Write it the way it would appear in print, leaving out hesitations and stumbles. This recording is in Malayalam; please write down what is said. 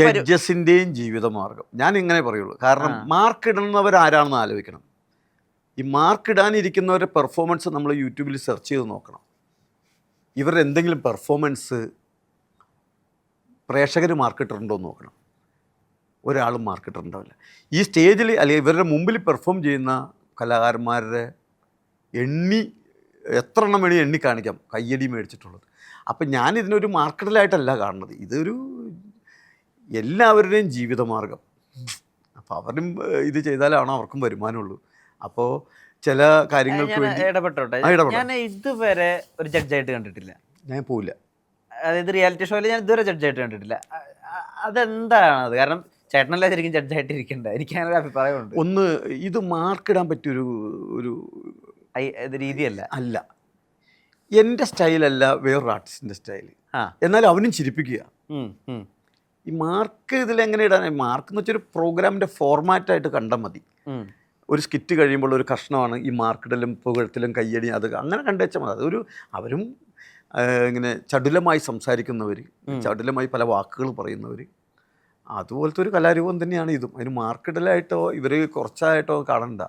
ജഡ്ജസിൻ്റെയും ജീവിതമാർഗം ഞാൻ ഇങ്ങനെ പറയുള്ളൂ. കാരണം മാർക്ക് ഇടുന്നവരാരാണെന്ന് ആലോചിക്കണം. ഈ മാർക്ക് ഇടാനിരിക്കുന്നവരുടെ പെർഫോമൻസ് നമ്മൾ യൂട്യൂബിൽ സെർച്ച് ചെയ്ത് നോക്കണം. ഇവരുടെ എന്തെങ്കിലും പെർഫോമൻസ് പ്രേക്ഷകർ മാർക്കിട്ടിട്ടുണ്ടോ എന്ന് നോക്കണം. ഒരാളും മാർക്കിട്ടിട്ടുണ്ടാവില്ല. ഈ സ്റ്റേജിൽ അല്ലെങ്കിൽ ഇവരുടെ മുമ്പിൽ പെർഫോം ചെയ്യുന്ന കലാകാരന്മാരുടെ എത്ര എണ്ണം വേണി എണ്ണി കാണിക്കാം കയ്യടി മേടിച്ചിട്ടുള്ളത്. അപ്പം ഞാനിതിനൊരു മാർക്കറ്റിലായിട്ടല്ല കാണുന്നത്. ഇതൊരു എല്ലാവരുടെയും ജീവിതമാർഗം. അപ്പോൾ അവരും ഇത് ചെയ്താലാണോ അവർക്കും വരുമാനമുള്ളൂ. അപ്പോൾ ചില കാര്യങ്ങൾക്ക് വേണ്ടി ഇടപെട്ടോട്ടെ. ഞാൻ ഇതുവരെ ഒരു ജഡ്ജായിട്ട് കണ്ടിട്ടില്ല. ഞാൻ പോവില്ല. അതായത് റിയാലിറ്റി ഷോയിൽ ഞാൻ ഇതുവരെ ജഡ്ജായിട്ട് കണ്ടിട്ടില്ല. അതെന്താണത്? കാരണം ചേട്ടനല്ല ശരിക്കും ജഡ്ജായിട്ട് ഇരിക്കണ്ട. എനിക്ക് അങ്ങനെ ഒരു അഭിപ്രായമുണ്ട്. ഒന്ന് ഇത് മാർക്കിടാൻ പറ്റിയൊരു ഒരു രീതിയല്ല. അല്ല, എൻ്റെ സ്റ്റൈലല്ല വേറൊരു ആർട്ടിസ്റ്റിൻ്റെ സ്റ്റൈൽ. എന്നാലും അവനും ചിരിപ്പിക്കുക. ഈ മാർക്ക് ഇതിലെങ്ങനെ ഇടാൻ? മാർക്ക് എന്ന് വെച്ചൊരു പ്രോഗ്രാമിൻ്റെ ഫോർമാറ്റായിട്ട് കണ്ടാൽ മതി. ഒരു സ്കിറ്റ് കഴിയുമ്പോൾ ഒരു കഷ്ണമാണ് ഈ മാർക്കിടലും പുകഴ്ത്തലും കയ്യടി, അത് അങ്ങനെ കണ്ടു വെച്ചാൽ മതി. അതൊരു അവരും ഇങ്ങനെ ചടുലമായി സംസാരിക്കുന്നവർ, ചടുലമായി പല വാക്കുകൾ പറയുന്നവർ, അതുപോലത്തെ ഒരു കലാരൂപം തന്നെയാണ് ഇതും. അതിന് മാർക്കിടലായിട്ടോ ഇവർ കുറച്ചായിട്ടോ കാണണ്ട.